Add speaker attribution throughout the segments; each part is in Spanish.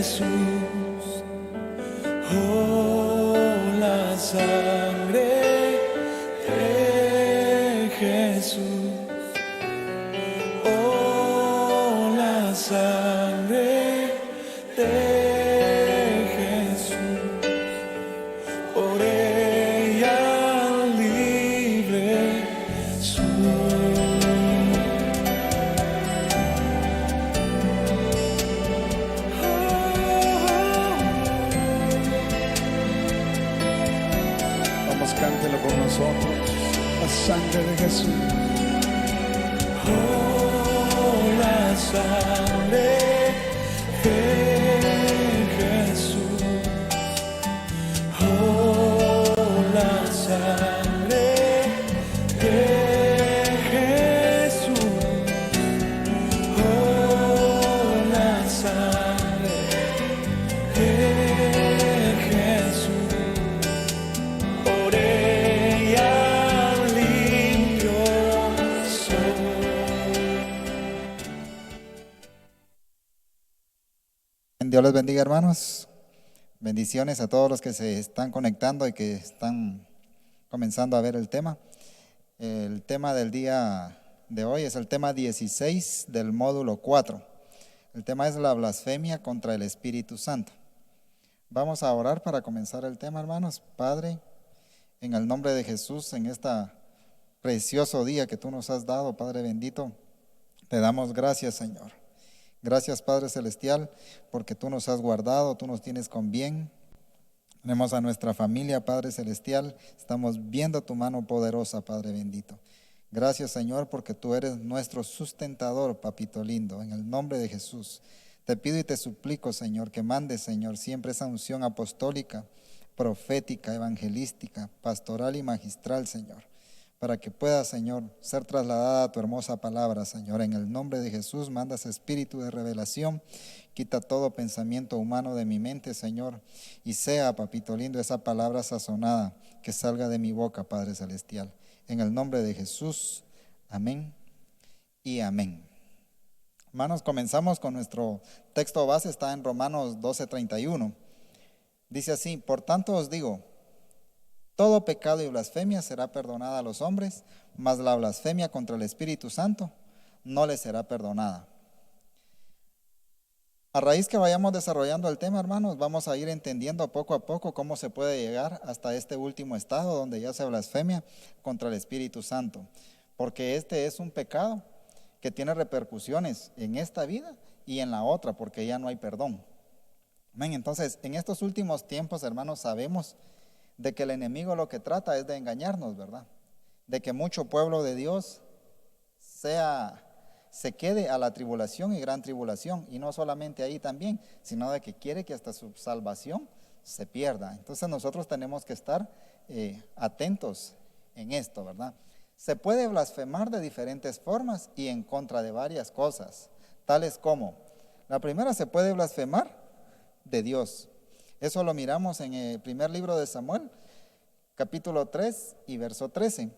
Speaker 1: Jesús, oh la sangre de Jesús, oh la sangre de Jesús, por ella libre soy. Vamos, cántelo con nosotros, la sangre de Jesús. Oh, la sangre de Jesús, oh, la sangre de Jesús, oh, la sangre de Jesús, por ella limpio soy.
Speaker 2: Dios les bendiga, hermanos. Bendiciones a todos los que se están conectando y que están comenzando a ver el tema. El tema del día de hoy es el tema 16 del módulo 4. El tema es la blasfemia contra el Espíritu Santo. Vamos a orar para comenzar el tema, hermanos. Padre, en el nombre de Jesús, en este precioso día que tú nos has dado, Padre bendito, te damos gracias, Señor. Gracias, Padre Celestial, porque tú nos has guardado, tú nos tienes con bien. Tenemos a nuestra familia, Padre Celestial, estamos viendo tu mano poderosa, Padre bendito. Gracias, Señor, porque tú eres nuestro sustentador, papito lindo, en el nombre de Jesús. Te pido y te suplico, Señor, que mandes, Señor, siempre esa unción apostólica, profética, evangelística, pastoral y magistral, Señor, para que pueda, Señor, ser trasladada a tu hermosa palabra, Señor. En el nombre de Jesús, mandas espíritu de revelación, quita todo pensamiento humano de mi mente, Señor, y sea, papito lindo, esa palabra sazonada que salga de mi boca, Padre Celestial. En el nombre de Jesús, amén y amén. Hermanos, comenzamos con nuestro texto base, está en Romanos 12:31. Dice así: por tanto os digo, todo pecado y blasfemia será perdonada a los hombres, mas la blasfemia contra el Espíritu Santo no les será perdonada. A raíz que vayamos desarrollando el tema, hermanos, vamos a ir entendiendo poco a poco cómo se puede llegar hasta este último estado donde ya se blasfemia contra el Espíritu Santo, porque este es un pecado que tiene repercusiones en esta vida y en la otra, porque ya no hay perdón. Amén. Entonces, en estos últimos tiempos, hermanos, sabemos de que el enemigo lo que trata es de engañarnos, ¿verdad? De que mucho pueblo de Dios se quede a la tribulación y gran tribulación, y no solamente ahí también, sino de que quiere que hasta su salvación se pierda. Entonces nosotros tenemos que estar atentos en esto, ¿verdad? Se puede blasfemar de diferentes formas y en contra de varias cosas, tales como, la primera, se puede blasfemar de Dios. Eso lo miramos en el primer libro de Samuel, capítulo 3 y verso 13.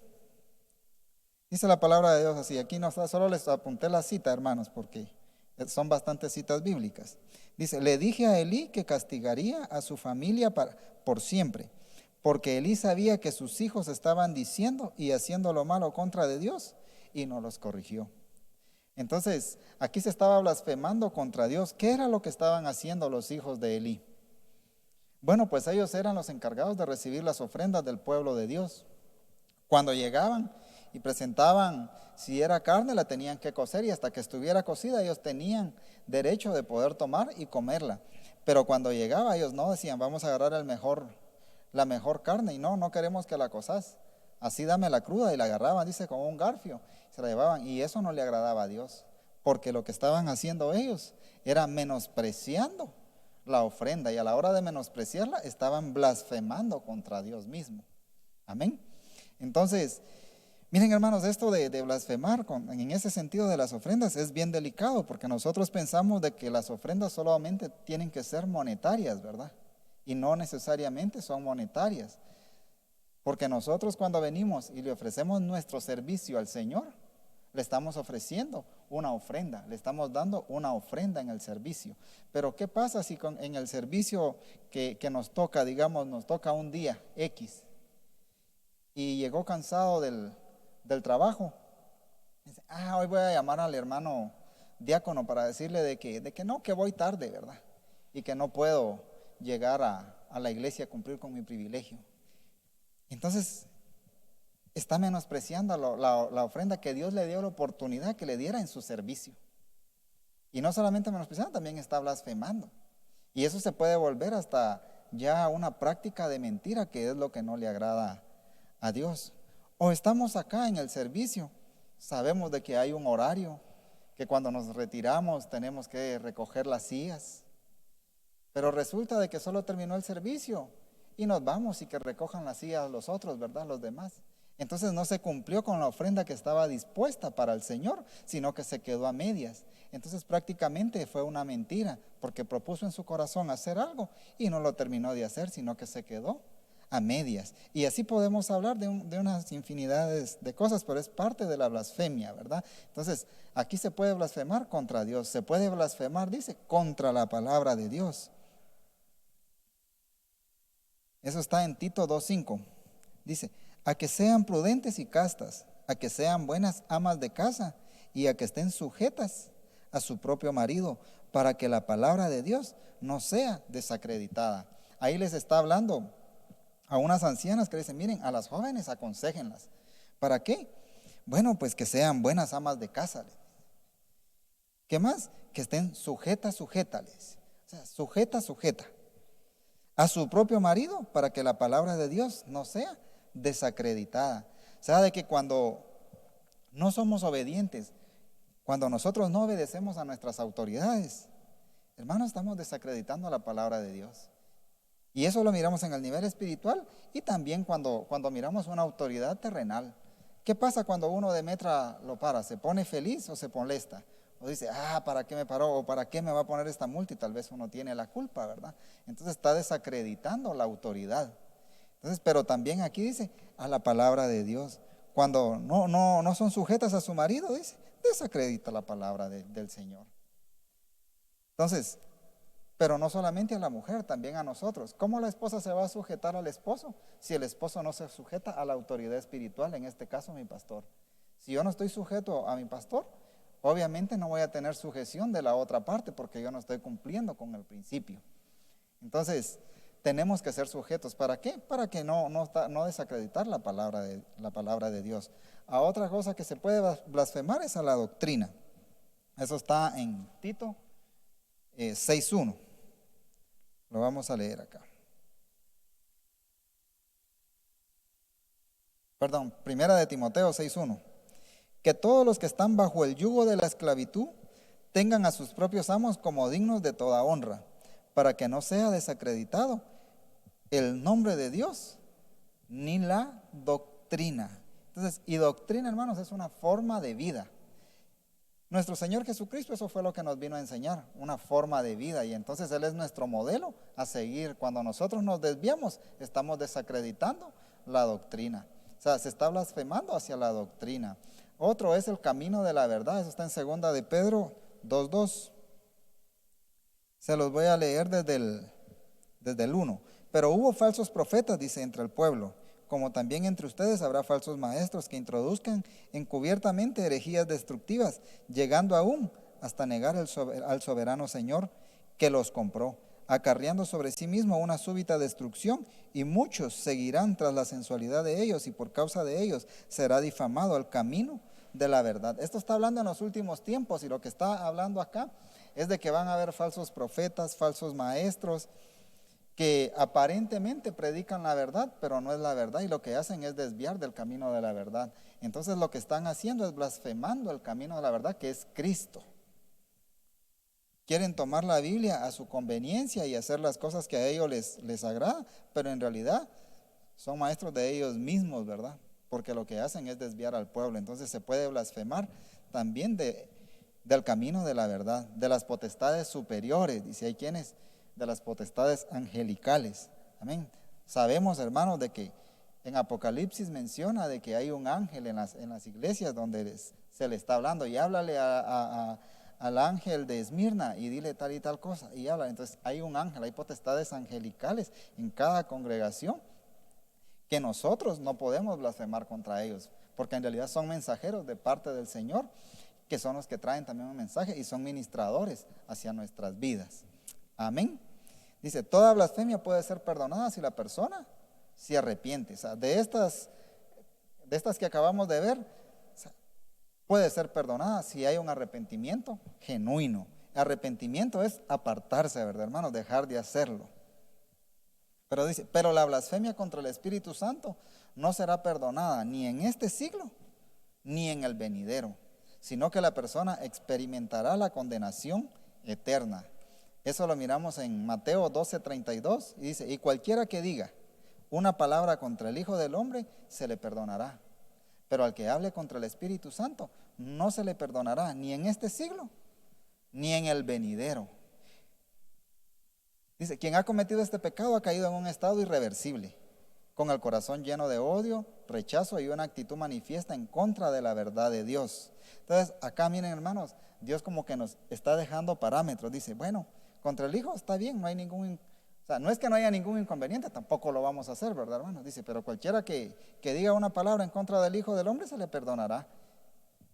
Speaker 2: Dice la palabra de Dios así, aquí no está, solo les apunté la cita, hermanos, porque son bastantes citas bíblicas. Dice, le dije a Elí que castigaría a su familia por siempre, porque Elí sabía que sus hijos estaban diciendo y haciendo lo malo contra de Dios y no los corrigió. Entonces, aquí se estaba blasfemando contra Dios. ¿Qué era lo que estaban haciendo los hijos de Elí? Bueno, pues ellos eran los encargados de recibir las ofrendas del pueblo de Dios. Cuando llegaban y presentaban, si era carne, la tenían que cocer, y hasta que estuviera cocida ellos tenían derecho de poder tomar y comerla. Pero cuando llegaba ellos no decían, vamos a agarrar la mejor carne, y no queremos que la cozas. Así dame la cruda, y la agarraban, dice, con un garfio, se la llevaban, y eso no le agradaba a Dios, porque lo que estaban haciendo ellos era menospreciando la ofrenda, y a la hora de menospreciarla estaban blasfemando contra Dios mismo. Amén. Entonces, miren, hermanos, esto de blasfemar en ese sentido de las ofrendas es bien delicado, porque nosotros pensamos de que las ofrendas solamente tienen que ser monetarias, ¿verdad? Y no necesariamente son monetarias, porque nosotros cuando venimos y le ofrecemos nuestro servicio al Señor, Le estamos ofreciendo una ofrenda, le estamos dando una ofrenda en el servicio. Pero ¿qué pasa si en el servicio que nos toca, digamos, nos toca un día X y llegó cansado del trabajo? Dice, hoy voy a llamar al hermano diácono para decirle de que no, que voy tarde, ¿verdad? Y que no puedo llegar a la iglesia a cumplir con mi privilegio. Entonces, está menospreciando la ofrenda que Dios le dio la oportunidad que le diera en su servicio. Y no solamente menospreciando, también está blasfemando. Y eso se puede volver hasta ya una práctica de mentira, que es lo que no le agrada a Dios. O estamos acá en el servicio, sabemos de que hay un horario, que cuando nos retiramos tenemos que recoger las sillas, pero resulta de que solo terminó el servicio y nos vamos y que recojan las sillas los otros, ¿verdad? Los demás. Entonces no se cumplió con la ofrenda que estaba dispuesta para el Señor, sino que se quedó a medias. Entonces prácticamente fue una mentira, porque propuso en su corazón hacer algo y no lo terminó de hacer, sino que se quedó a medias. Y así podemos hablar de unas infinidades de cosas, pero es parte de la blasfemia, ¿verdad? Entonces aquí se puede blasfemar contra Dios, se puede blasfemar, dice, contra la palabra de Dios. Eso está en Tito 2:5. Dice, a que sean prudentes y castas, a que sean buenas amas de casa y a que estén sujetas a su propio marido, para que la palabra de Dios no sea desacreditada. Ahí les está hablando a unas ancianas que dicen, miren, a las jóvenes aconséjenlas. ¿Para qué? Bueno, pues que sean buenas amas de casa. ¿Qué más? Que estén sujetas. O sea, sujeta a su propio marido, para que la palabra de Dios no sea desacreditada. O sea, de que cuando no somos obedientes, cuando nosotros no obedecemos a nuestras autoridades, hermanos, estamos desacreditando la palabra de Dios. Y eso lo miramos en el nivel espiritual y también cuando miramos una autoridad terrenal. ¿Qué pasa cuando uno de metra lo para? ¿Se pone feliz o se molesta? O dice, ¿para qué me paró? ¿O para qué me va a poner esta multa? Y tal vez uno tiene la culpa, ¿verdad? Entonces está desacreditando la autoridad. Entonces, pero también aquí dice, a la palabra de Dios. Cuando no son sujetas a su marido, dice, desacredita la palabra del Señor. Entonces, pero no solamente a la mujer, también a nosotros. ¿Cómo la esposa se va a sujetar al esposo si el esposo no se sujeta a la autoridad espiritual, en este caso mi pastor? Si yo no estoy sujeto a mi pastor, obviamente no voy a tener sujeción de la otra parte porque yo no estoy cumpliendo con el principio. Entonces, tenemos que ser sujetos. ¿Para qué? Para que no desacreditar la palabra de Dios. A otra cosa que se puede blasfemar es a la doctrina. Eso está en Tito 6:1. Lo vamos a leer acá. Perdón, primera de Timoteo 6:1. Que todos los que están bajo el yugo de la esclavitud tengan a sus propios amos como dignos de toda honra, para que no sea desacreditado el nombre de Dios ni la doctrina. Entonces, y doctrina, hermanos, es una forma de vida. Nuestro Señor Jesucristo, eso fue lo que nos vino a enseñar, una forma de vida, y entonces Él es nuestro modelo a seguir. Cuando nosotros nos desviamos, estamos desacreditando la doctrina. O sea, se está blasfemando hacia la doctrina. Otro es el camino de la verdad, eso está en 2 de Pedro 2:2. Se los voy a leer desde el 1. Pero hubo falsos profetas, dice, entre el pueblo, como también entre ustedes habrá falsos maestros que introduzcan encubiertamente herejías destructivas, llegando aún hasta negar al soberano Señor que los compró, acarreando sobre sí mismo una súbita destrucción, y muchos seguirán tras la sensualidad de ellos, y por causa de ellos será difamado el camino de la verdad. Esto está hablando en los últimos tiempos, y lo que está hablando acá es de que van a haber falsos profetas, falsos maestros, que aparentemente predican la verdad, pero no es la verdad, y lo que hacen es desviar del camino de la verdad. Entonces lo que están haciendo es blasfemando el camino de la verdad, que es Cristo. Quieren tomar la Biblia a su conveniencia y hacer las cosas que a ellos les agrada, pero en realidad son maestros de ellos mismos, ¿verdad? Porque lo que hacen es desviar al pueblo. Entonces se puede blasfemar también del camino de la verdad, de las potestades superiores. Dice, hay quienes de las potestades angelicales. Amén. Sabemos, hermanos, de que en Apocalipsis menciona de que hay un ángel en las iglesias donde se le está hablando, y háblale al ángel de Esmirna y dile tal y tal cosa, y habla. Entonces hay un ángel, hay potestades angelicales en cada congregación que nosotros no podemos blasfemar contra ellos, porque en realidad son mensajeros de parte del Señor, que son los que traen también un mensaje y son ministradores hacia nuestras vidas. Amén. Dice, toda blasfemia puede ser perdonada si la persona se arrepiente. O sea, de estas que acabamos de ver, o sea, puede ser perdonada si hay un arrepentimiento genuino. Arrepentimiento es apartarse, ¿verdad, hermanos? Dejar de hacerlo. Pero dice, pero la blasfemia contra el Espíritu Santo no será perdonada ni en este siglo ni en el venidero, sino que la persona experimentará la condenación eterna. Eso lo miramos en Mateo 12:32 y dice, y cualquiera que diga una palabra contra el Hijo del Hombre se le perdonará, pero al que hable contra el Espíritu Santo no se le perdonará ni en este siglo ni en el venidero. Dice, quien ha cometido este pecado ha caído en un estado irreversible, con el corazón lleno de odio, rechazo y una actitud manifiesta en contra de la verdad de Dios. Entonces, acá miren, hermanos, Dios como que nos está dejando parámetros. Dice, bueno, contra el Hijo está bien, no hay ningún, o sea, no es que no haya ningún inconveniente, tampoco lo vamos a hacer, ¿verdad, hermanos? Dice, pero cualquiera que diga una palabra en contra del Hijo del Hombre se le perdonará,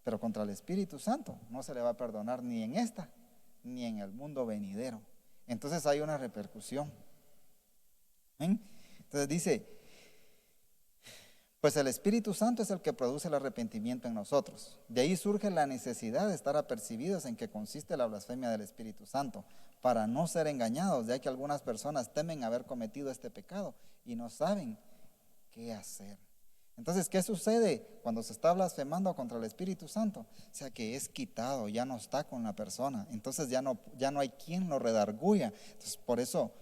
Speaker 2: pero contra el Espíritu Santo no se le va a perdonar ni en esta, ni en el mundo venidero. Entonces hay una repercusión. ¿Ven? Entonces dice, pues el Espíritu Santo es el que produce el arrepentimiento en nosotros. De ahí surge la necesidad de estar apercibidos en qué consiste la blasfemia del Espíritu Santo, para no ser engañados, ya que algunas personas temen haber cometido este pecado y no saben qué hacer. Entonces, ¿qué sucede cuando se está blasfemando contra el Espíritu Santo? O sea, que es quitado, ya no está con la persona. Entonces ya no hay quien lo redarguya. Entonces, por eso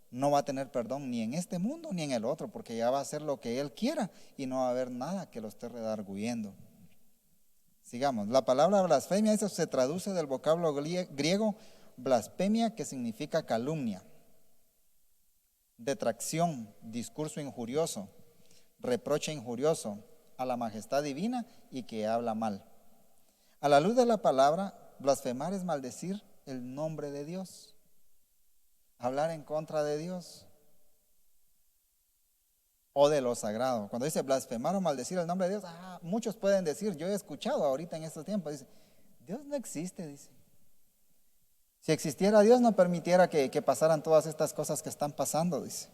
Speaker 2: no va a tener perdón ni en este mundo ni en el otro, porque ya va a hacer lo que él quiera y no va a haber nada que lo esté redarguyendo. Sigamos. La palabra blasfemia, eso se traduce del vocablo griego blasfemia, que significa calumnia, detracción, discurso injurioso, reproche injurioso a la majestad divina y que habla mal. A la luz de la palabra, blasfemar es maldecir el nombre de Dios, hablar en contra de Dios o de lo sagrado. Cuando dice blasfemar o maldecir el nombre de Dios, muchos pueden decir, yo he escuchado ahorita en estos tiempos, dice, Dios no existe, dice. Si existiera Dios no permitiera que pasaran todas estas cosas que están pasando, dice.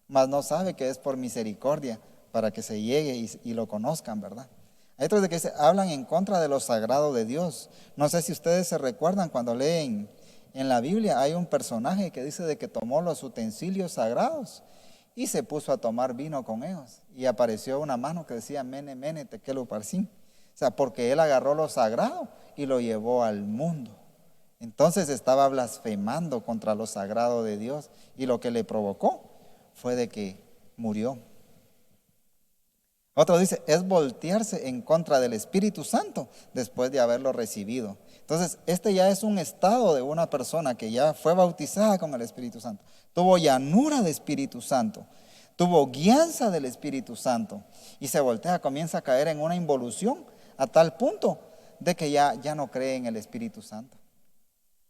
Speaker 2: Mas no sabe que es por misericordia para que se llegue y lo conozcan, ¿verdad? Hay otros de que hablan en contra de lo sagrado de Dios. No sé si ustedes se recuerdan cuando leen en la Biblia, hay un personaje que dice de que tomó los utensilios sagrados y se puso a tomar vino con ellos. Y apareció una mano que decía, mene, mene, tekel uparsin. O sea, porque él agarró lo sagrado y lo llevó al mundo. Entonces estaba blasfemando contra lo sagrado de Dios y lo que le provocó fue de que murió. Otro dice, es voltearse en contra del Espíritu Santo después de haberlo recibido. Entonces, este ya es un estado de una persona que ya fue bautizada con el Espíritu Santo. Tuvo llanura de Espíritu Santo, tuvo guianza del Espíritu Santo y se voltea, comienza a caer en una involución a tal punto de que ya no cree en el Espíritu Santo.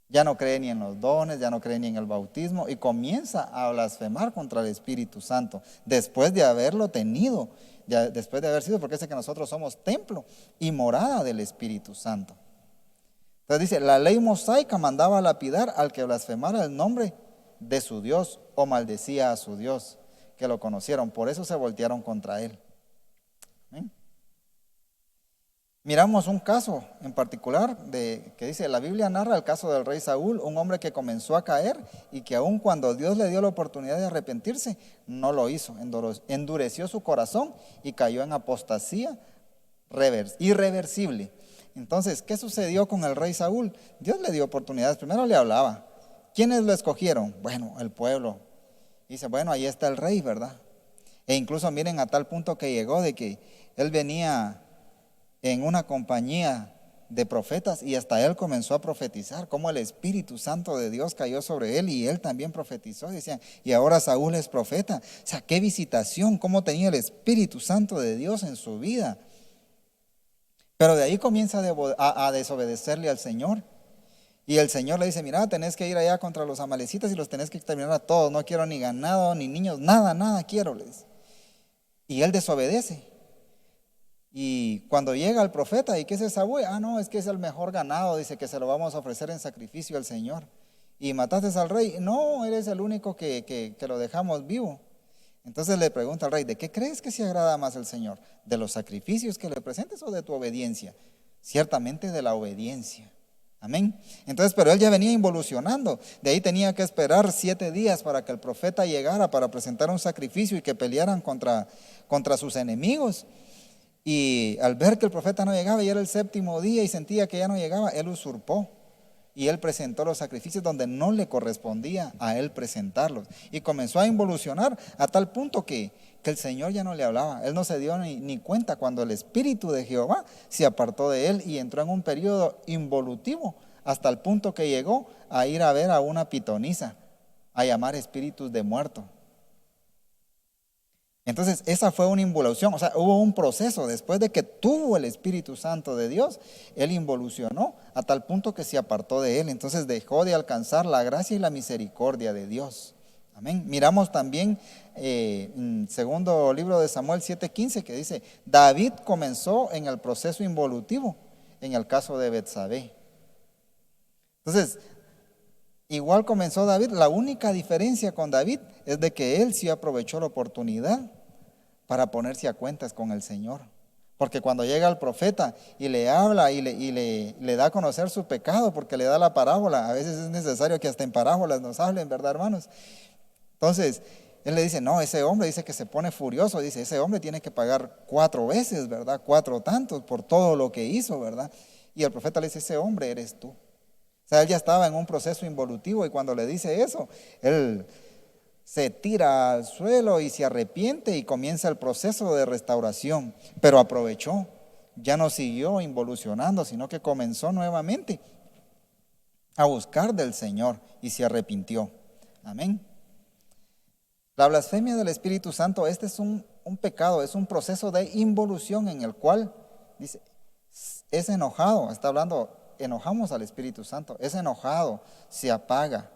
Speaker 2: Ya no cree ni en los dones, ya no cree ni en el bautismo y comienza a blasfemar contra el Espíritu Santo después de haberlo tenido, después de haber sido, porque dice que nosotros somos templo y morada del Espíritu Santo. Entonces dice, la ley mosaica mandaba lapidar al que blasfemara el nombre de su Dios o maldecía a su Dios, que lo conocieron, por eso se voltearon contra él. ¿Ven? Miramos un caso en particular que dice, la Biblia narra el caso del rey Saúl, un hombre que comenzó a caer y que aun cuando Dios le dio la oportunidad de arrepentirse, no lo hizo, endureció su corazón y cayó en apostasía irreversible. Entonces, ¿qué sucedió con el rey Saúl? Dios le dio oportunidades, primero le hablaba. ¿Quiénes lo escogieron? Bueno, el pueblo. Dice, bueno, ahí está el rey, ¿verdad? E incluso miren a tal punto que llegó de que él venía en una compañía de profetas y hasta él comenzó a profetizar, como el Espíritu Santo de Dios cayó sobre él y él también profetizó. Decían, y ahora Saúl es profeta. O sea, qué visitación, cómo tenía el Espíritu Santo de Dios en su vida. Pero de ahí comienza a desobedecerle al Señor. Y el Señor le dice, mira, tenés que ir allá contra los amalecitas y los tenés que exterminar a todos. No quiero ni ganado, ni niños, nada, nada quiero, les. Y él desobedece. Y cuando llega el profeta, ¿y qué es esa buey? No, es que es el mejor ganado, dice que se lo vamos a ofrecer en sacrificio al Señor. ¿Y mataste al rey? No, eres el único que lo dejamos vivo. Entonces le pregunta al rey, ¿de qué crees que se agrada más el Señor? ¿De los sacrificios que le presentes o de tu obediencia? Ciertamente de la obediencia. Amén. Entonces, pero él ya venía involucionando. De ahí tenía que esperar 7 días para que el profeta llegara para presentar un sacrificio y que pelearan contra sus enemigos. Y al ver que el profeta no llegaba y era el 7º día y sentía que ya no llegaba, él usurpó. Y él presentó los sacrificios donde no le correspondía a él presentarlos. Y comenzó a involucionar a tal punto que el Señor ya no le hablaba. Él no se dio ni cuenta cuando el Espíritu de Jehová se apartó de él y entró en un periodo involutivo hasta el punto que llegó a ir a ver a una pitonisa, a llamar espíritus de muerto. Entonces esa fue una involución, o sea, hubo un proceso después de que tuvo el Espíritu Santo de Dios, él involucionó a tal punto que se apartó de él, entonces dejó de alcanzar la gracia y la misericordia de Dios. Amén. Miramos también en segundo libro de Samuel 7:15 que dice, David comenzó en el proceso involutivo en el caso de Betsabé. Entonces, igual comenzó David, la única diferencia con David es de que él sí aprovechó la oportunidad para ponerse a cuentas con el Señor. Porque cuando llega el profeta y le habla y le da a conocer su pecado, porque le da la parábola, a veces es necesario que hasta en parábolas nos hablen, ¿verdad, hermanos? Entonces, él le dice, no, ese hombre dice que se pone furioso, dice, ese hombre tiene que pagar 4 veces, ¿verdad? 4 tantos por todo lo que hizo, ¿verdad? Y el profeta le dice, ese hombre eres tú. O sea, él ya estaba en un proceso involutivo y cuando le dice eso, él se tira al suelo y se arrepiente y comienza el proceso de restauración. Pero aprovechó, ya no siguió involucionando, sino que comenzó nuevamente a buscar del Señor y se arrepintió. Amén. La blasfemia del Espíritu Santo, este es un pecado, es un proceso de involución en el cual, dice, es enojado, está hablando, enojamos al Espíritu Santo, es enojado, se apaga,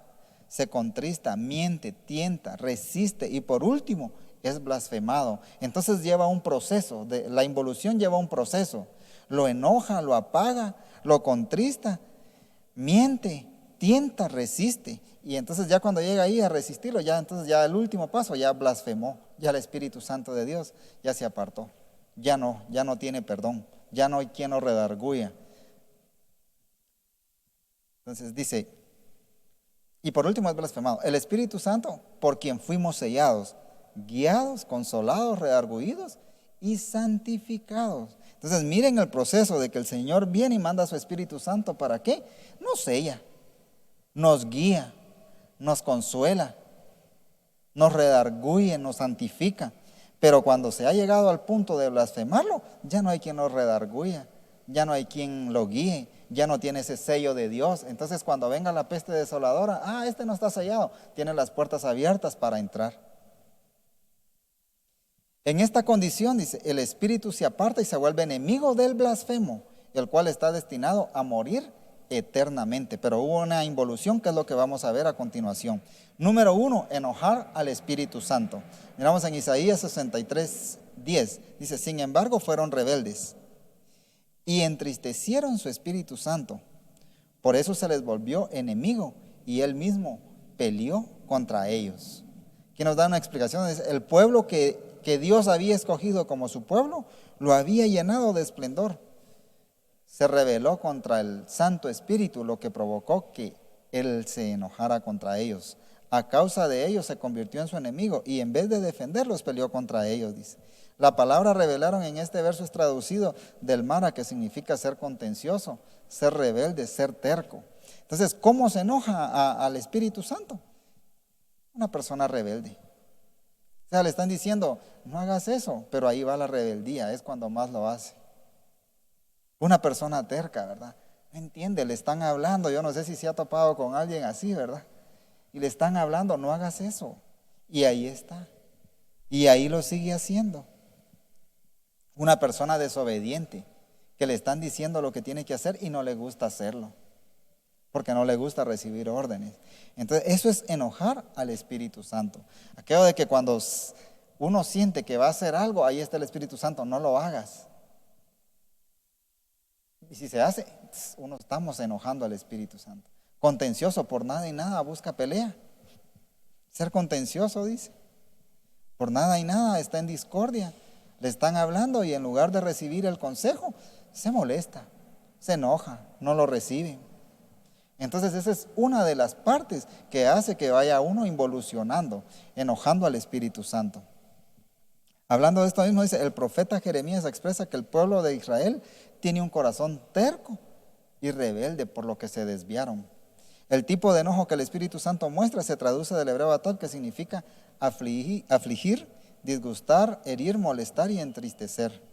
Speaker 2: se contrista, miente, tienta, resiste y por último es blasfemado. Entonces lleva un proceso, la involución lleva un proceso, lo enoja, lo apaga, lo contrista, miente, tienta, resiste. Y entonces ya cuando llega ahí a resistirlo, ya entonces ya el último paso, ya blasfemó, ya el Espíritu Santo de Dios ya se apartó, ya no tiene perdón, ya no hay quien lo redarguya. Entonces dice, y por último es blasfemado, el Espíritu Santo por quien fuimos sellados, guiados, consolados, redarguidos y santificados. Entonces miren el proceso de que el Señor viene y manda a su Espíritu Santo, ¿para qué? Nos sella, nos guía, nos consuela, nos redarguye, nos santifica. Pero cuando se ha llegado al punto de blasfemarlo, ya no hay quien lo redarguya, ya no hay quien lo guíe, ya no tiene ese sello de Dios. Entonces cuando venga la peste desoladora, este no está sellado, tiene las puertas abiertas para entrar. En esta condición, dice, el espíritu se aparta y se vuelve enemigo del blasfemo, el cual está destinado a morir eternamente. Pero hubo una involución que es lo que vamos a ver a continuación. Número 1, enojar al Espíritu Santo. Miramos en Isaías 63:10, dice, sin embargo fueron rebeldes y entristecieron su Espíritu Santo. Por eso se les volvió enemigo y él mismo peleó contra ellos. Aquí nos da una explicación. El pueblo que Dios había escogido como su pueblo, lo había llenado de esplendor. Se rebeló contra el Santo Espíritu, lo que provocó que él se enojara contra ellos. A causa de ellos se convirtió en su enemigo y en vez de defenderlos peleó contra ellos, dice. La palabra rebelaron en este verso es traducido del mara, que significa ser contencioso, ser rebelde, ser terco. Entonces, ¿cómo se enoja al Espíritu Santo? Una persona rebelde. O sea, le están diciendo, no hagas eso, pero ahí va la rebeldía, es cuando más lo hace. Una persona terca, ¿verdad? No entiende, le están hablando, yo no sé si se ha topado con alguien así, ¿verdad? Y le están hablando, no hagas eso. Y ahí está. Y ahí lo sigue haciendo. Una persona desobediente, que le están diciendo lo que tiene que hacer y no le gusta hacerlo, porque no le gusta recibir órdenes. Entonces, eso es enojar al Espíritu Santo. Aquello de que cuando uno siente que va a hacer algo, ahí está el Espíritu Santo, no lo hagas. Y si se hace, uno estamos enojando al Espíritu Santo. Contencioso, por nada y nada busca pelea. Ser contencioso, dice. Por nada y nada está en discordia. Le están hablando y en lugar de recibir el consejo, se molesta, se enoja, no lo recibe. Entonces esa es una de las partes que hace que vaya uno involucionando, enojando al Espíritu Santo. Hablando de esto mismo, dice, el profeta Jeremías expresa que el pueblo de Israel tiene un corazón terco y rebelde, por lo que se desviaron. El tipo de enojo que el Espíritu Santo muestra se traduce del hebreo atad, que significa afligir, disgustar, herir, molestar y entristecer.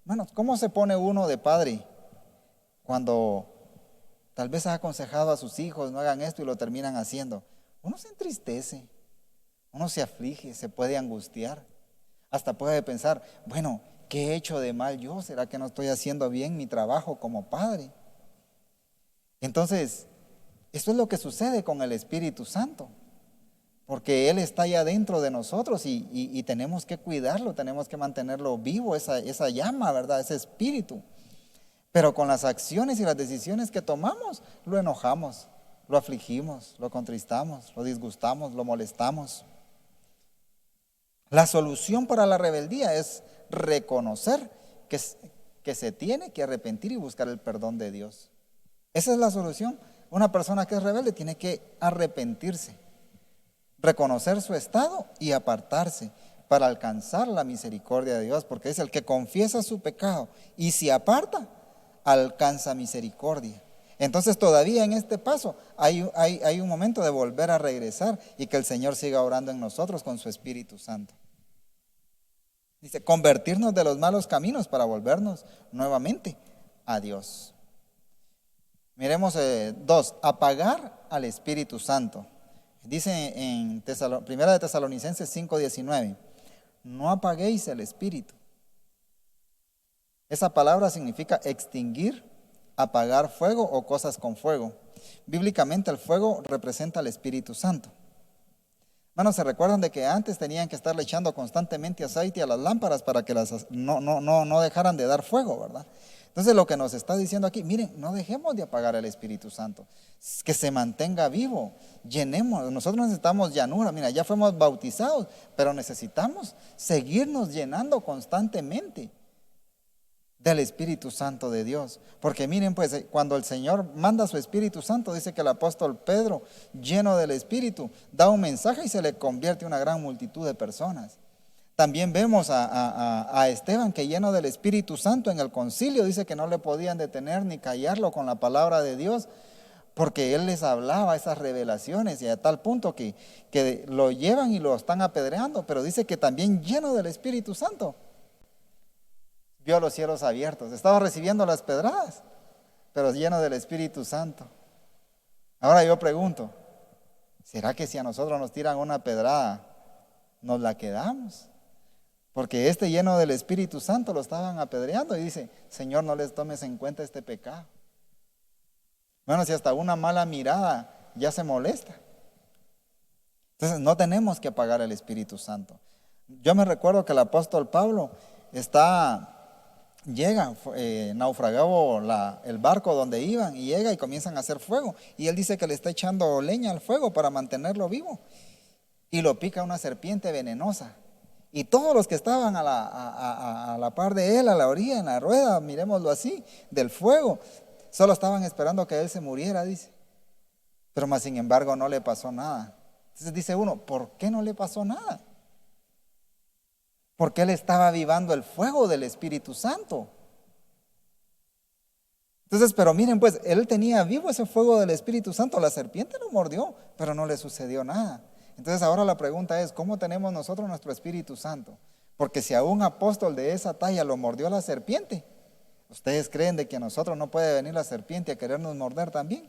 Speaker 2: Hermanos, ¿cómo se pone uno de padre cuando tal vez ha aconsejado a sus hijos no hagan esto y lo terminan haciendo? Uno se entristece, uno se aflige, se puede angustiar, hasta puede pensar, bueno, ¿qué he hecho de mal yo? ¿Será que no estoy haciendo bien mi trabajo como padre? Entonces, esto es lo que sucede con el Espíritu Santo, porque Él está allá dentro de nosotros y tenemos que cuidarlo, tenemos que mantenerlo vivo, esa llama, ¿verdad? Ese espíritu. Pero con las acciones y las decisiones que tomamos, lo enojamos, lo afligimos, lo contristamos, lo disgustamos, lo molestamos. La solución para la rebeldía es reconocer que se tiene que arrepentir y buscar el perdón de Dios. Esa es la solución. Una persona que es rebelde tiene que arrepentirse, reconocer su estado y apartarse para alcanzar la misericordia de Dios, porque es el que confiesa su pecado y se aparta, alcanza misericordia. Entonces todavía en este paso hay un momento de volver a regresar y que el Señor siga orando en nosotros con su Espíritu Santo. Dice, convertirnos de los malos caminos para volvernos nuevamente a Dios. Miremos 2, apagar al Espíritu Santo. Dice en Primera de Tesalonicenses 5:19, no apaguéis el Espíritu. Esa palabra significa extinguir, apagar fuego o cosas con fuego. Bíblicamente el fuego representa al Espíritu Santo. Hermanos, ¿se recuerdan de que antes tenían que estarle echando constantemente aceite a las lámparas para que no dejaran de dar fuego, ¿verdad? Entonces lo que nos está diciendo aquí, miren, no dejemos de apagar el Espíritu Santo, que se mantenga vivo, llenemos, nosotros necesitamos llanura, mira, ya fuimos bautizados, pero necesitamos seguirnos llenando constantemente del Espíritu Santo de Dios, porque miren pues, cuando el Señor manda su Espíritu Santo, dice que el apóstol Pedro, lleno del Espíritu, da un mensaje y se le convierte una gran multitud de personas. También vemos a Esteban, que lleno del Espíritu Santo en el concilio, dice que no le podían detener ni callarlo con la palabra de Dios, porque él les hablaba esas revelaciones, y a tal punto que lo llevan y lo están apedreando, pero dice que también lleno del Espíritu Santo vio los cielos abiertos, estaba recibiendo las pedradas, pero lleno del Espíritu Santo. Ahora yo pregunto, ¿será que si a nosotros nos tiran una pedrada, nos la quedamos? Porque lleno del Espíritu Santo lo estaban apedreando y dice, Señor, no les tomes en cuenta este pecado. Bueno, si hasta una mala mirada ya se molesta. Entonces no tenemos que apagar el Espíritu Santo. Yo me recuerdo que el apóstol Pablo naufragaba el barco donde iban y llega y comienzan a hacer fuego. Y él dice que le está echando leña al fuego para mantenerlo vivo. Y lo pica una serpiente venenosa. Y todos los que estaban a la par de él, a la orilla, en la rueda, miremoslo así, del fuego, solo estaban esperando que él se muriera, dice. Pero más sin embargo no le pasó nada. Entonces dice uno, ¿por qué no le pasó nada? Porque él estaba avivando el fuego del Espíritu Santo. Entonces, pero miren pues, él tenía vivo ese fuego del Espíritu Santo, la serpiente lo mordió, pero no le sucedió nada. Entonces ahora la pregunta es, ¿cómo tenemos nosotros nuestro Espíritu Santo? Porque si a un apóstol de esa talla lo mordió la serpiente, ¿ustedes creen de que a nosotros no puede venir la serpiente a querernos morder también?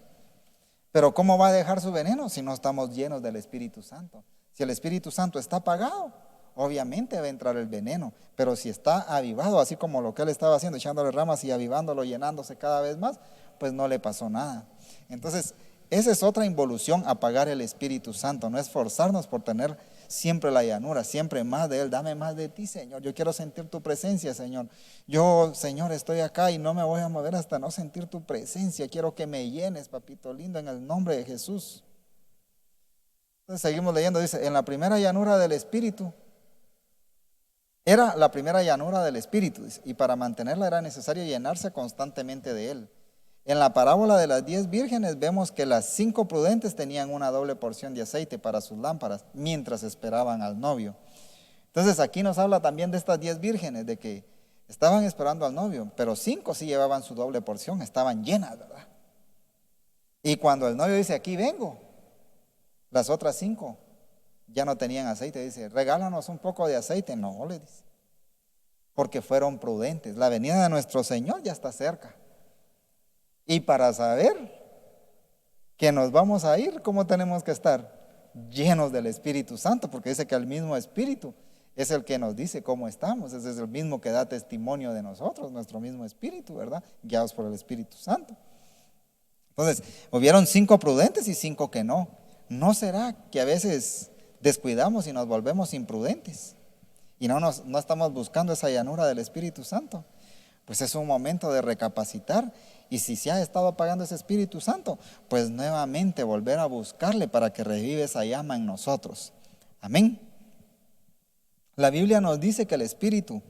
Speaker 2: Pero ¿cómo va a dejar su veneno si no estamos llenos del Espíritu Santo? Si el Espíritu Santo está apagado, obviamente va a entrar el veneno, pero si está avivado, así como lo que él estaba haciendo, echándole ramas y avivándolo, llenándose cada vez más, pues no le pasó nada. Entonces, esa es otra involución, apagar el Espíritu Santo, no esforzarnos por tener siempre la llanura, siempre más de Él. Dame más de ti, Señor. Yo quiero sentir tu presencia, Señor. Yo, Señor, estoy acá y no me voy a mover hasta no sentir tu presencia. Quiero que me llenes, papito lindo, en el nombre de Jesús. Entonces seguimos leyendo, dice, en la primera llanura del Espíritu, era la primera llanura del Espíritu, dice, y para mantenerla era necesario llenarse constantemente de Él. En la parábola de las 10 vírgenes vemos que las 5 prudentes tenían una doble porción de aceite para sus lámparas mientras esperaban al novio. Entonces aquí nos habla también de estas 10 vírgenes, de que estaban esperando al novio, pero 5 sí llevaban su doble porción, estaban llenas, ¿verdad? Y cuando el novio dice, aquí vengo, las otras 5 ya no tenían aceite. Dice, regálanos un poco de aceite. No, le dice, porque fueron prudentes. La venida de nuestro Señor ya está cerca. Y para saber que nos vamos a ir, ¿cómo tenemos que estar? Llenos del Espíritu Santo, porque dice que el mismo Espíritu es el que nos dice cómo estamos. Ese es el mismo que da testimonio de nosotros, nuestro mismo Espíritu, ¿verdad? Guiados por el Espíritu Santo. Entonces, hubieron 5 prudentes y 5 que no. ¿No será que a veces descuidamos y nos volvemos imprudentes y no estamos buscando esa llanura del Espíritu Santo? Pues es un momento de recapacitar, y si se ha estado apagando ese Espíritu Santo, pues nuevamente volver a buscarle para que revive esa llama en nosotros. Amén. La Biblia nos dice que el Espíritu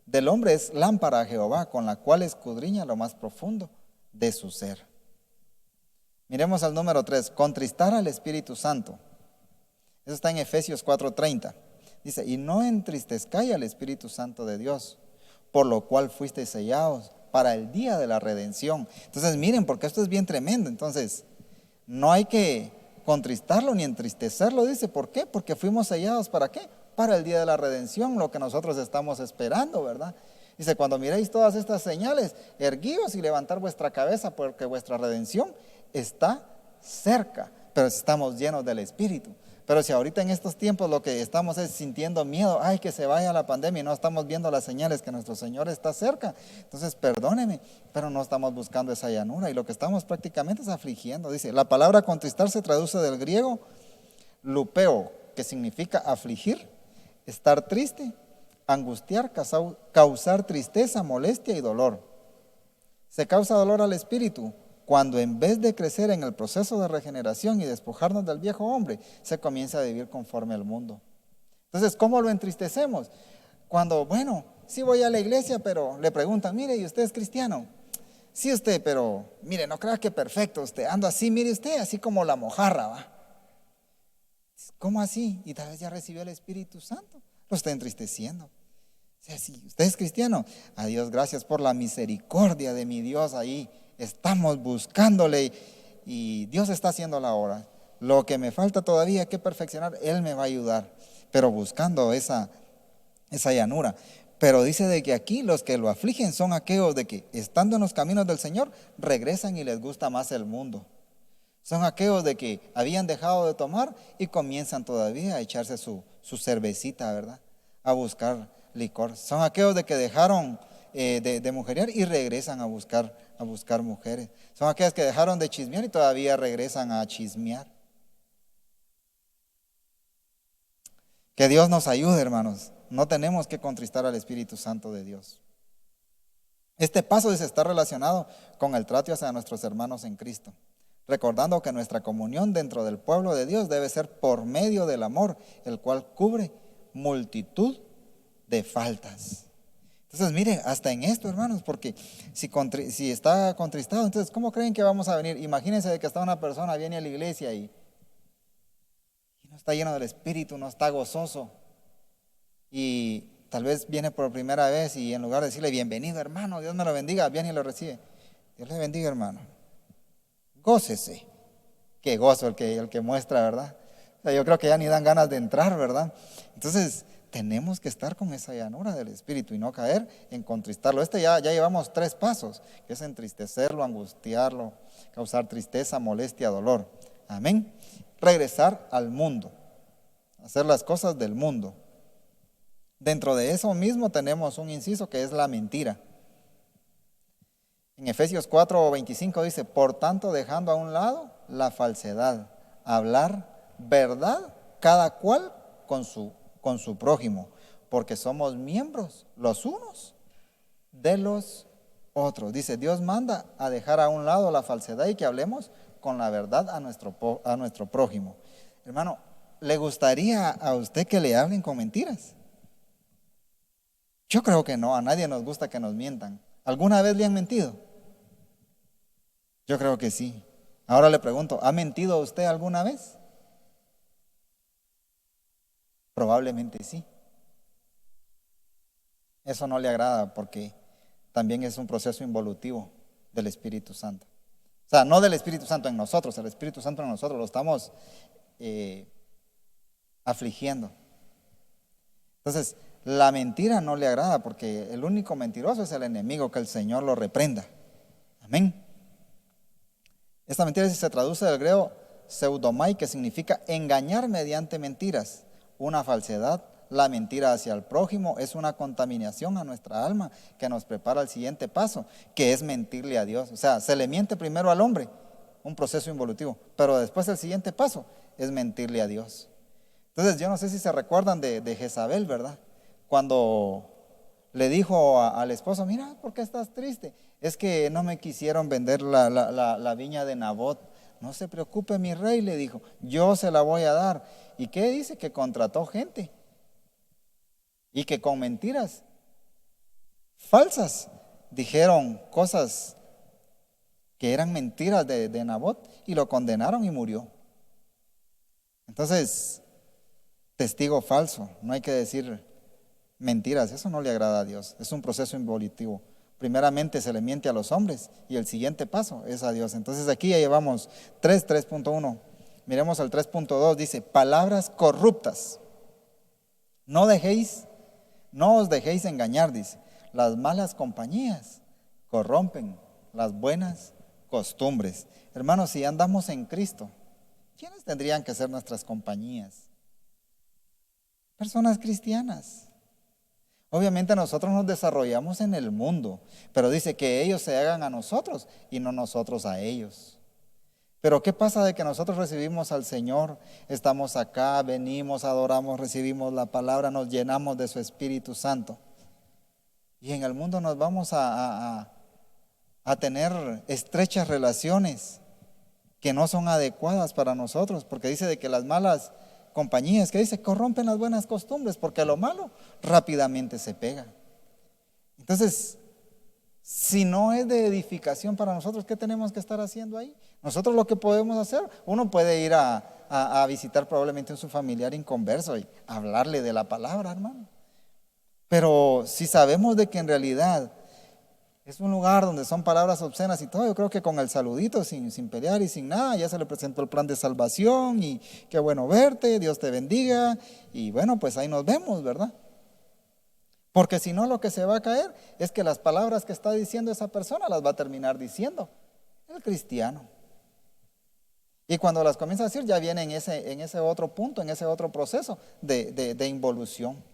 Speaker 2: del hombre es lámpara a Jehová, con la cual escudriña lo más profundo de su ser. Miremos al número 3, contristar al Espíritu Santo. Eso está en Efesios 4:30. Dice, y no entristezcáis al Espíritu Santo de Dios, por lo cual fuisteis sellados para el día de la redención. Entonces miren, porque esto es bien tremendo. Entonces no hay que contristarlo ni entristecerlo, dice. ¿Por qué? Porque fuimos sellados, ¿para qué? Para el día de la redención, lo que nosotros estamos esperando, ¿verdad? Dice, cuando miréis todas estas señales, erguíos y levantar vuestra cabeza, porque vuestra redención está cerca. Pero si estamos llenos del Espíritu. Pero si ahorita en estos tiempos lo que estamos es sintiendo miedo, ay, que se vaya la pandemia, y no estamos viendo las señales que nuestro Señor está cerca, entonces perdóneme, pero no estamos buscando esa llanura, y lo que estamos prácticamente es afligiendo. Dice, la palabra contristar se traduce del griego lupeo, que significa afligir, estar triste, angustiar, causar tristeza, molestia y dolor. Se causa dolor al espíritu cuando en vez de crecer en el proceso de regeneración y despojarnos del viejo hombre, se comienza a vivir conforme al mundo. Entonces, ¿cómo lo entristecemos? Cuando, bueno, sí voy a la iglesia, pero le preguntan, mire, ¿y usted es cristiano? Sí, usted, pero mire, no crea que perfecto usted, ando así, mire usted, así como la mojarra, ¿va? ¿Cómo así? Y tal vez ya recibió el Espíritu Santo, lo está entristeciendo. O sea, si usted es cristiano, a Dios gracias por la misericordia de mi Dios ahí. Estamos buscándole y Dios está haciendo la obra. Lo que me falta todavía que perfeccionar, Él me va a ayudar, pero buscando esa llanura. Pero dice de que aquí los que lo afligen son aquellos de que estando en los caminos del Señor, regresan y les gusta más el mundo. Son aquellos de que habían dejado de tomar y comienzan todavía a echarse su cervecita, ¿verdad? A buscar licor. Son aquellos de que dejaron de mujerear y regresan a buscar mujeres. Son aquellos que dejaron de chismear y todavía regresan a chismear. Que Dios nos ayude, hermanos. No tenemos que contristar al Espíritu Santo de Dios. Este paso está relacionado con el trato hacia nuestros hermanos en Cristo, recordando que nuestra comunión dentro del pueblo de Dios debe ser por medio del amor, el cual cubre multitud de faltas. Entonces, miren, hasta en esto, hermanos, porque si está contristado, entonces, ¿cómo creen que vamos a venir? Imagínense de que está una persona, viene a la iglesia y no está lleno del Espíritu, no está gozoso, y tal vez viene por primera vez y en lugar de decirle, bienvenido, hermano, Dios me lo bendiga, viene y lo recibe. Dios le bendiga, hermano. Gócese. Qué gozo el que muestra, ¿verdad? O sea, yo creo que ya ni dan ganas de entrar, ¿verdad? Entonces, tenemos que estar con esa llanura del Espíritu y no caer en contristarlo. Ya llevamos 3 pasos, que es entristecerlo, angustiarlo, causar tristeza, molestia, dolor. Amén. Regresar al mundo, hacer las cosas del mundo. Dentro de eso mismo tenemos un inciso que es la mentira. En Efesios 4:25 dice, por tanto, dejando a un lado la falsedad, hablar verdad cada cual con su prójimo, porque somos miembros los unos de los otros. Dice, Dios manda a dejar a un lado la falsedad y que hablemos con la verdad a nuestro prójimo. Hermano, ¿le gustaría a usted que le hablen con mentiras? Yo creo que no, a nadie nos gusta que nos mientan. ¿Alguna vez le han mentido? Yo creo que sí. Ahora le pregunto, ¿ha mentido usted alguna vez? Probablemente sí. Eso no le agrada porque también es un proceso involutivo del Espíritu Santo. O sea, no del Espíritu Santo en nosotros, el Espíritu Santo en nosotros lo estamos afligiendo. Entonces, la mentira no le agrada porque el único mentiroso es el enemigo, que el Señor lo reprenda. Amén. Esta mentira se traduce del griego pseudomai, que significa engañar mediante mentiras, una falsedad. La mentira hacia el prójimo es una contaminación a nuestra alma que nos prepara al siguiente paso, que es mentirle a Dios. O sea, se le miente primero al hombre, un proceso involutivo, pero después el siguiente paso es mentirle a Dios. Entonces, yo no sé si se recuerdan de Jezabel, ¿verdad? Cuando le dijo al esposo, mira, ¿por qué estás triste? Es que no me quisieron vender la viña de Nabot. No se preocupe, mi rey, le dijo, yo se la voy a dar. ¿Y qué dice? Que contrató gente y que con mentiras falsas dijeron cosas que eran mentiras de Nabot y lo condenaron y murió. Entonces, testigo falso, no hay que decir mentiras, eso no le agrada a Dios, es un proceso involutivo. Primeramente se le miente a los hombres y el siguiente paso es a Dios. Entonces aquí ya llevamos 3.1. Miremos al 3.2, dice, palabras corruptas. No os dejéis engañar, dice. Las malas compañías corrompen las buenas costumbres. Hermanos, si andamos en Cristo, ¿quiénes tendrían que ser nuestras compañías? Personas cristianas. Obviamente nosotros nos desarrollamos en el mundo, pero dice que ellos se hagan a nosotros y no nosotros a ellos. Pero ¿qué pasa de que nosotros recibimos al Señor? Estamos acá, venimos, adoramos, recibimos la palabra, nos llenamos de su Espíritu Santo. Y en el mundo nos vamos a tener estrechas relaciones que no son adecuadas para nosotros, porque dice de que las malas compañías, que dice, corrompen las buenas costumbres, porque lo malo rápidamente se pega. Entonces, si no es de edificación para nosotros, ¿qué tenemos que estar haciendo ahí? Nosotros lo que podemos hacer, uno puede ir a visitar probablemente a su familiar inconverso y hablarle de la palabra, hermano. Pero si sabemos de que en realidad es un lugar donde son palabras obscenas y todo, yo creo que con el saludito, sin pelear y sin nada, ya se le presentó el plan de salvación y qué bueno verte, Dios te bendiga y bueno, pues ahí nos vemos, ¿verdad? Porque si no, lo que se va a caer es que las palabras que está diciendo esa persona las va a terminar diciendo el cristiano. Y cuando las comienza a decir, ya viene en ese otro punto, en ese otro proceso de involución.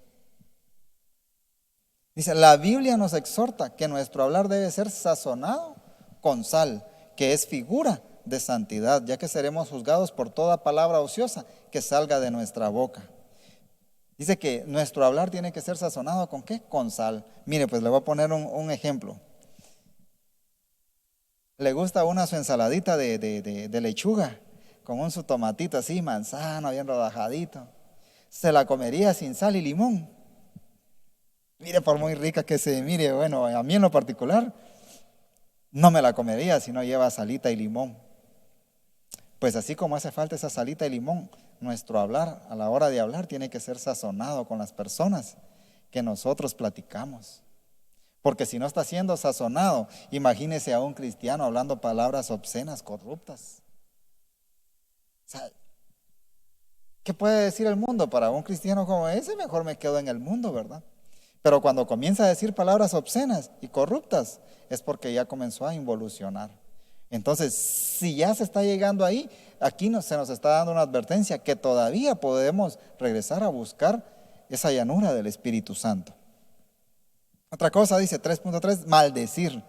Speaker 2: Dice, la Biblia nos exhorta que nuestro hablar debe ser sazonado con sal, que es figura de santidad, ya que seremos juzgados por toda palabra ociosa que salga de nuestra boca. Dice que nuestro hablar tiene que ser sazonado ¿con qué? Con sal. Mire, pues le voy a poner un ejemplo. Le gusta a una su ensaladita de lechuga, con su tomatito así, manzano, bien rodajadito. Se la comería sin sal y limón. Mire, por muy rica que se mire, bueno, a mí en lo particular, no me la comería si no lleva salita y limón. Pues así como hace falta esa salita y limón, nuestro hablar, a la hora de hablar, tiene que ser sazonado con las personas que nosotros platicamos. Porque si no está siendo sazonado, imagínese a un cristiano hablando palabras obscenas, corruptas. O sea, ¿qué puede decir el mundo? Para un cristiano como ese, mejor me quedo en el mundo, ¿verdad? Pero cuando comienza a decir palabras obscenas y corruptas, es porque ya comenzó a involucionar. Entonces, si ya se está llegando ahí, aquí se nos está dando una advertencia que todavía podemos regresar a buscar esa llanura del Espíritu Santo. Otra cosa dice 3.3, maldecir.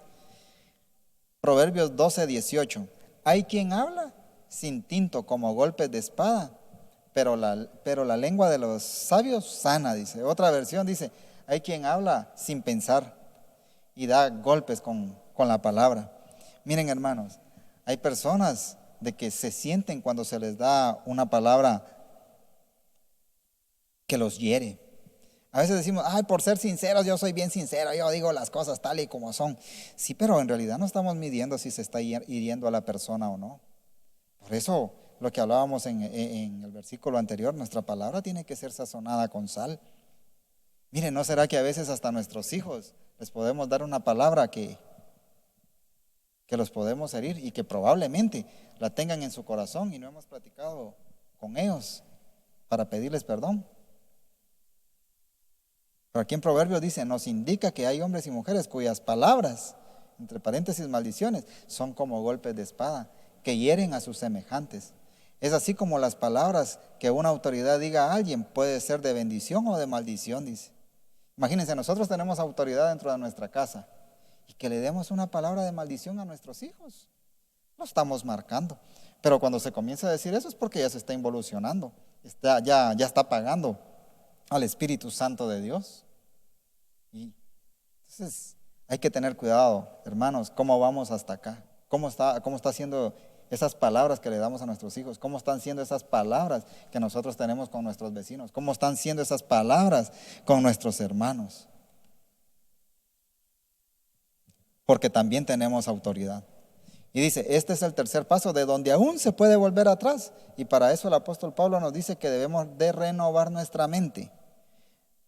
Speaker 2: Proverbios 12:18. Hay quien habla sin tinto como golpes de espada, pero la lengua de los sabios sana, dice. Otra versión dice, hay quien habla sin pensar y da golpes con la palabra. Miren, hermanos, hay personas de que se sienten cuando se les da una palabra que los hiere. A veces decimos, ay, por ser sinceros, yo soy bien sincero, yo digo las cosas tal y como son. Sí, pero en realidad no estamos midiendo si se está hiriendo a la persona o no. Por eso, lo que hablábamos en el versículo anterior, nuestra palabra tiene que ser sazonada con sal. Miren, ¿no será que a veces hasta a nuestros hijos les podemos dar una palabra que los podemos herir y que probablemente la tengan en su corazón y no hemos platicado con ellos para pedirles perdón? Pero aquí en Proverbios dice, nos indica que hay hombres y mujeres cuyas palabras, entre paréntesis maldiciones, son como golpes de espada, que hieren a sus semejantes. Es así como las palabras que una autoridad diga a alguien puede ser de bendición o de maldición, dice. Imagínense, nosotros tenemos autoridad dentro de nuestra casa y que le demos una palabra de maldición a nuestros hijos. Lo estamos marcando. Pero cuando se comienza a decir eso es porque ya se está involucionando, ya está pagando al Espíritu Santo de Dios. Y entonces hay que tener cuidado, hermanos, cómo vamos hasta acá, cómo está siendo esas palabras que le damos a nuestros hijos, cómo están siendo esas palabras que nosotros tenemos con nuestros vecinos, cómo están siendo esas palabras con nuestros hermanos. Porque también tenemos autoridad. Y dice, este es el tercer paso de donde aún se puede volver atrás. Y para eso el apóstol Pablo nos dice que debemos de renovar nuestra mente,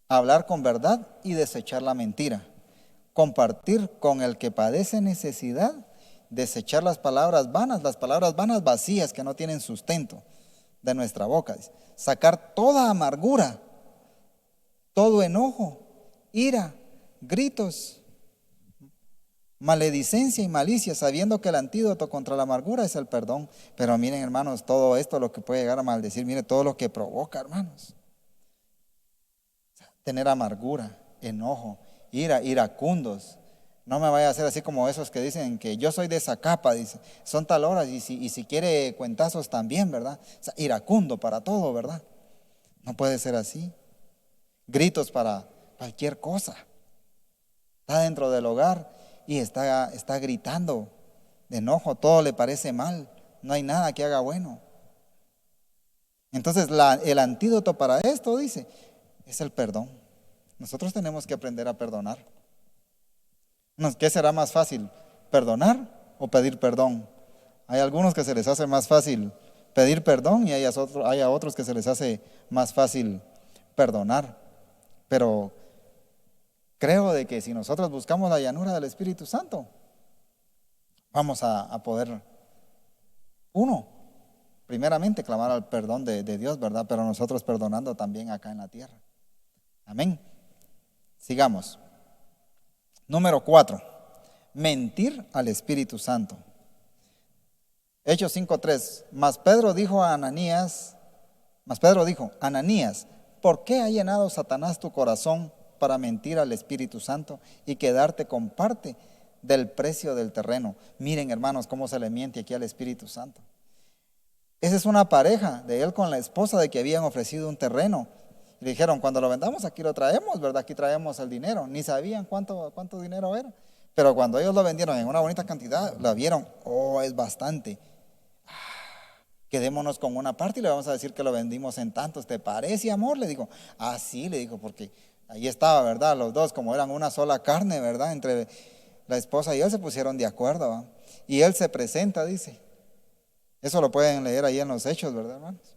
Speaker 2: hablar con verdad y desechar la mentira, compartir con el que padece necesidad, desechar las palabras vanas vacías que no tienen sustento de nuestra boca, sacar toda amargura, todo enojo, ira, gritos, maledicencia y malicia, sabiendo que el antídoto contra la amargura es el perdón. Pero miren, hermanos, todo esto lo que puede llegar a maldecir, miren todo lo que provoca, hermanos. Tener amargura, enojo, ira, iracundos. No me vaya a hacer así como esos que dicen que yo soy de esa capa, dice, son tal horas y si quiere cuentazos también, ¿verdad? O sea, iracundo para todo, ¿verdad? No puede ser así. Gritos para cualquier cosa. Está dentro del hogar y está gritando de enojo, todo le parece mal, no hay nada que haga bueno. Entonces el antídoto para esto, dice, es el perdón. Nosotros tenemos que aprender a perdonar. ¿Qué será más fácil? ¿Perdonar o pedir perdón? Hay algunos que se les hace más fácil pedir perdón y hay a otros que se les hace más fácil perdonar. Pero creo de que si nosotros buscamos la llanura del Espíritu Santo, vamos a poder, primeramente clamar al perdón de Dios, ¿verdad? Pero nosotros perdonando también acá en la tierra. Amén. Sigamos. Número 4, mentir al Espíritu Santo. Hechos 5:3. Mas Pedro dijo, Ananías, ¿por qué ha llenado Satanás tu corazón para mentir al Espíritu Santo y quedarte con parte del precio del terreno? Miren, hermanos, cómo se le miente aquí al Espíritu Santo. Esa es una pareja de él con la esposa de que habían ofrecido un terreno. Le dijeron, cuando lo vendamos aquí lo traemos, ¿verdad? Aquí traemos el dinero. Ni sabían cuánto dinero era. Pero cuando ellos lo vendieron en una bonita cantidad, la vieron, es bastante. Quedémonos con una parte y le vamos a decir que lo vendimos en tantos. ¿Te parece, amor? Le digo, sí, le digo, porque ahí estaba, ¿verdad? Los dos, como eran una sola carne, ¿verdad? Entre la esposa y él se pusieron de acuerdo, ¿verdad? Y él se presenta, dice. Eso lo pueden leer ahí en los Hechos, ¿verdad, hermanos?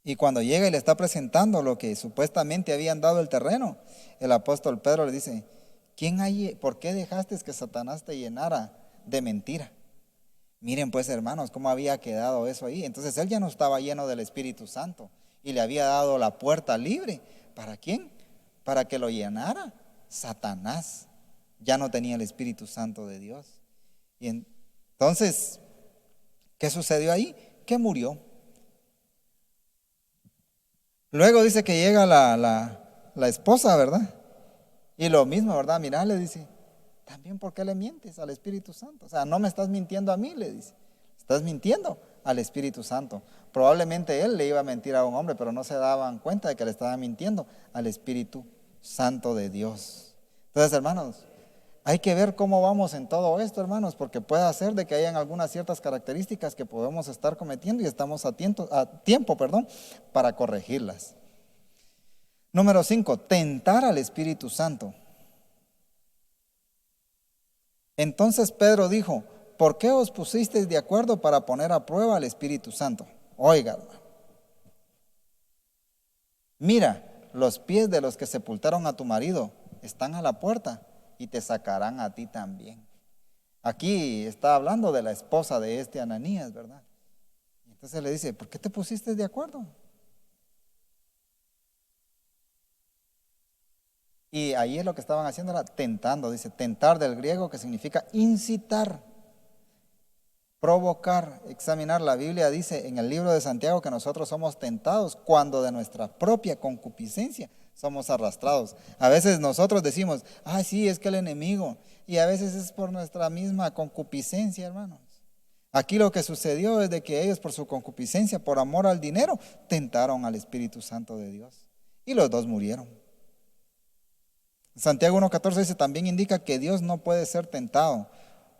Speaker 2: Y cuando llega y le está presentando lo que supuestamente habían dado el terreno, el apóstol Pedro le dice, ¿por qué dejaste que Satanás te llenara de mentira? Miren pues, hermanos, cómo había quedado eso ahí. Entonces él ya no estaba lleno del Espíritu Santo y le había dado la puerta libre. ¿Para quién? Para que lo llenara Satanás. Ya no tenía el Espíritu Santo de Dios. Y entonces, ¿qué sucedió ahí? Que murió. Luego dice que llega la esposa, ¿verdad? Y lo mismo, ¿verdad? Mira, le dice, también ¿por qué le mientes al Espíritu Santo? O sea, no me estás mintiendo a mí, le dice. Estás mintiendo al Espíritu Santo. Probablemente él le iba a mentir a un hombre, pero no se daban cuenta de que le estaba mintiendo al Espíritu Santo de Dios. Entonces, hermanos, hay que ver cómo vamos en todo esto, hermanos, porque puede ser de que hayan algunas ciertas características que podemos estar cometiendo y estamos a tiempo, para corregirlas. Número 5, tentar al Espíritu Santo. Entonces Pedro dijo, ¿por qué os pusisteis de acuerdo para poner a prueba al Espíritu Santo? Oiga, mira, los pies de los que sepultaron a tu marido están a la puerta y te sacarán a ti también. Aquí está hablando de la esposa de este Ananías, ¿verdad? Entonces le dice, ¿por qué te pusiste de acuerdo? Y ahí es lo que estaban haciendo, era tentando, dice, tentar del griego que significa incitar, provocar, examinar. La Biblia dice en el libro de Santiago que nosotros somos tentados cuando de nuestra propia concupiscencia somos arrastrados. A veces nosotros decimos, sí, es que el enemigo, y a veces es por nuestra misma concupiscencia, hermanos. Aquí lo que sucedió es de que ellos por su concupiscencia, por amor al dinero, tentaron al Espíritu Santo de Dios. Y los dos murieron. Santiago 1:14 dice, también indica que Dios no puede ser tentado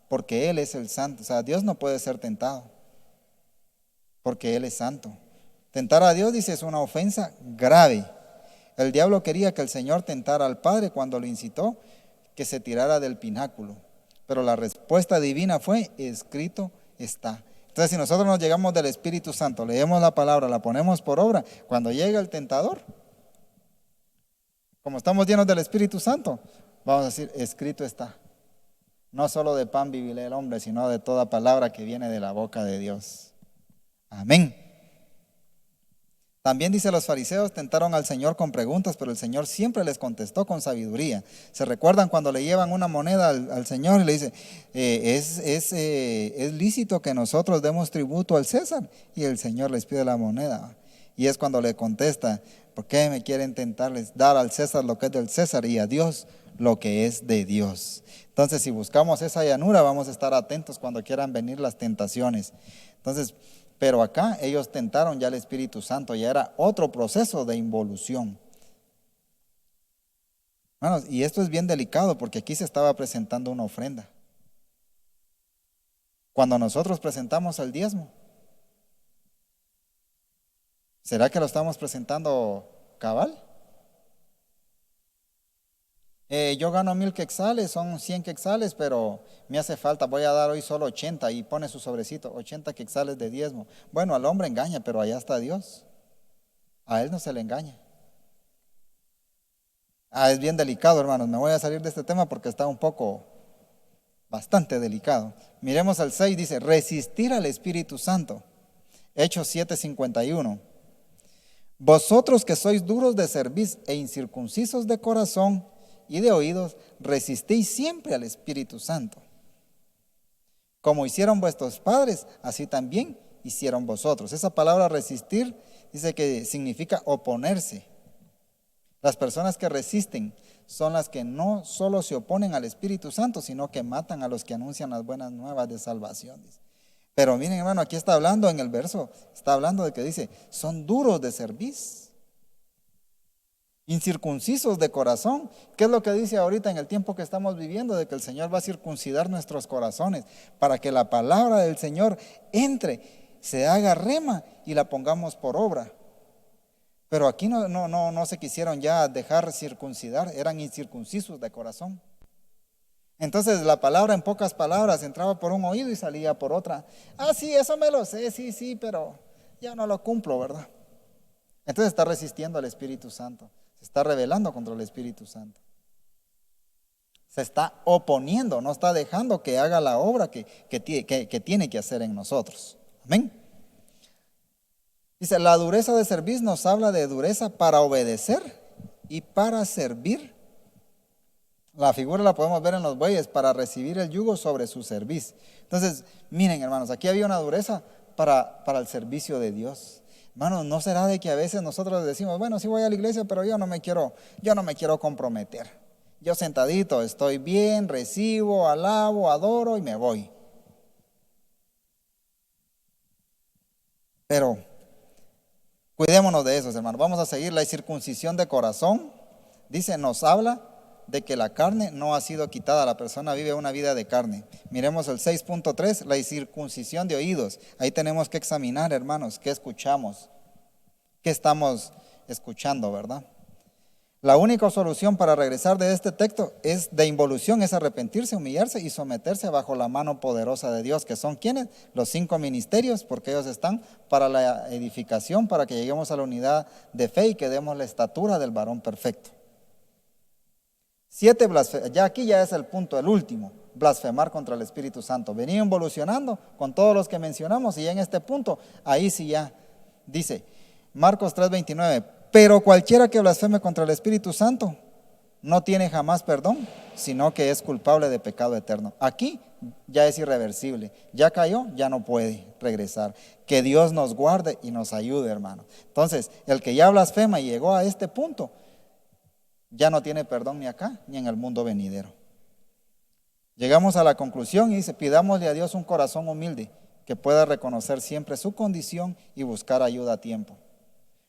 Speaker 2: porque Él es el santo. O sea, Dios no puede ser tentado porque Él es santo. Tentar a Dios, dice, es una ofensa grave. El diablo quería que el Señor tentara al Padre cuando lo incitó que se tirara del pináculo. Pero la respuesta divina fue, escrito está. Entonces, si nosotros nos llegamos del Espíritu Santo, leemos la palabra, la ponemos por obra, cuando llega el tentador, como estamos llenos del Espíritu Santo, vamos a decir, escrito está. No solo de pan vivirá el hombre, sino de toda palabra que viene de la boca de Dios. Amén. También dice, los fariseos tentaron al Señor con preguntas, pero el Señor siempre les contestó con sabiduría. ¿Se recuerdan cuando le llevan una moneda al Señor y le dice, es lícito que nosotros demos tributo al César? Y el Señor les pide la moneda. Y es cuando le contesta, ¿por qué me quieren tentarles? Dar al César lo que es del César y a Dios lo que es de Dios. Entonces, si buscamos esa llanura, vamos a estar atentos cuando quieran venir las tentaciones. Entonces, pero acá ellos tentaron ya al Espíritu Santo, ya era otro proceso de involución. Hermanos, y esto es bien delicado porque aquí se estaba presentando una ofrenda. Cuando nosotros presentamos el diezmo, ¿será que lo estamos presentando cabal? Yo gano 1000 quetzales, son 100 quetzales, pero me hace falta, voy a dar hoy solo 80 y pone su sobrecito, 80 quetzales de diezmo. Bueno, al hombre engaña, pero allá está Dios. A él no se le engaña. Es bien delicado, hermanos. Me voy a salir de este tema porque está bastante delicado. Miremos al 6, dice, resistir al Espíritu Santo. Hechos 7:51. Vosotros que sois duros de cerviz e incircuncisos de corazón y de oídos, resistís siempre al Espíritu Santo. Como hicieron vuestros padres, así también hicieron vosotros. Esa palabra resistir dice que significa oponerse. Las personas que resisten son las que no solo se oponen al Espíritu Santo, sino que matan a los que anuncian las buenas nuevas de salvación. Pero miren, hermano, aquí está hablando en el verso, está hablando de que dice, son duros de cerviz, incircuncisos de corazón. ¿Qué es lo que dice ahorita en el tiempo que estamos viviendo? De que el Señor va a circuncidar nuestros corazones para que la palabra del Señor entre, se haga rema y la pongamos por obra. Pero aquí no se quisieron ya dejar circuncidar, eran incircuncisos de corazón. Entonces la palabra en pocas palabras entraba por un oído y salía por otra. Sí, eso me lo sé, sí, pero ya no lo cumplo, ¿verdad? Entonces está resistiendo al Espíritu Santo, se está rebelando contra el Espíritu Santo. Se está oponiendo, no está dejando que haga la obra que tiene que hacer en nosotros. Amén. Dice, la dureza de cerviz nos habla de dureza para obedecer y para servir. La figura la podemos ver en los bueyes, para recibir el yugo sobre su cerviz. Entonces, miren, hermanos, aquí había una dureza para el servicio de Dios. Hermanos, ¿no será de que a veces nosotros decimos, bueno, sí voy a la iglesia, pero yo no me quiero comprometer? Yo sentadito estoy bien, recibo, alabo, adoro y me voy. Pero cuidémonos de eso, hermanos. Vamos a seguir la circuncisión de corazón. Dice, nos habla de que la carne no ha sido quitada. La persona vive una vida de carne. Miremos el 6.3, la circuncisión de oídos. Ahí tenemos que examinar, hermanos, qué escuchamos, qué estamos escuchando, ¿verdad? La única solución para regresar de este texto es de involución, es arrepentirse, humillarse y someterse bajo la mano poderosa de Dios, que son quienes, los 5 ministerios, porque ellos están para la edificación, para que lleguemos a la unidad de fe y que demos la estatura del varón perfecto. 7, ya aquí ya es el punto, el último, blasfemar contra el Espíritu Santo. Venía involucionando con todos los que mencionamos y en este punto, ahí sí ya dice, Marcos 3:29, pero cualquiera que blasfeme contra el Espíritu Santo no tiene jamás perdón, sino que es culpable de pecado eterno. Aquí ya es irreversible, ya cayó, ya no puede regresar. Que Dios nos guarde y nos ayude, hermano. Entonces, el que ya blasfema y llegó a este punto, ya no tiene perdón ni acá ni en el mundo venidero. Llegamos a la conclusión y dice, pidámosle a Dios un corazón humilde que pueda reconocer siempre su condición y buscar ayuda a tiempo.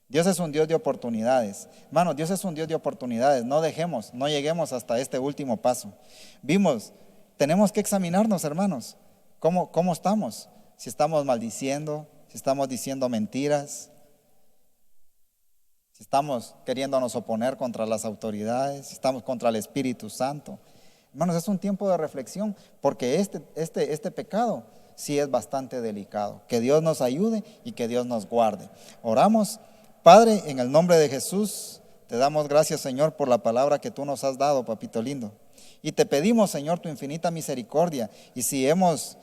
Speaker 2: Dios es un Dios de oportunidades. Hermanos, Dios es un Dios de oportunidades. No lleguemos hasta este último paso. Tenemos que examinarnos, hermanos, cómo estamos. Si estamos maldiciendo, si estamos diciendo mentiras, si estamos queriéndonos oponer contra las autoridades, si estamos contra el Espíritu Santo. Hermanos, es un tiempo de reflexión, porque este pecado sí es bastante delicado. Que Dios nos ayude y que Dios nos guarde. Oramos. Padre, en el nombre de Jesús, te damos gracias, Señor, por la palabra que tú nos has dado, papito lindo. Y te pedimos, Señor, tu infinita misericordia. Y si hemos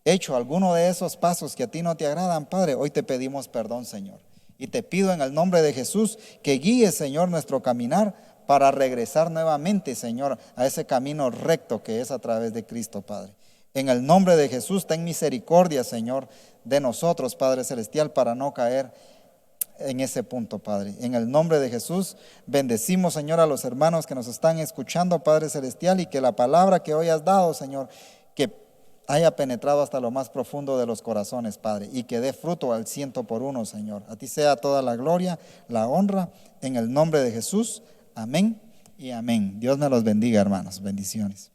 Speaker 2: hecho alguno de esos pasos que a ti no te agradan, Padre, hoy te pedimos perdón, Señor. Y te pido en el nombre de Jesús que guíes, Señor, nuestro caminar para regresar nuevamente, Señor, a ese camino recto que es a través de Cristo, Padre. En el nombre de Jesús, ten misericordia, Señor, de nosotros, Padre Celestial, para no caer en ese punto, Padre. En el nombre de Jesús, bendecimos, Señor, a los hermanos que nos están escuchando, Padre Celestial, y que la palabra que hoy has dado, Señor, que haya penetrado hasta lo más profundo de los corazones, Padre, y que dé fruto al 100%, Señor. A ti sea toda la gloria, la honra, en el nombre de Jesús. Amén y amén. Dios me los bendiga, hermanos. Bendiciones.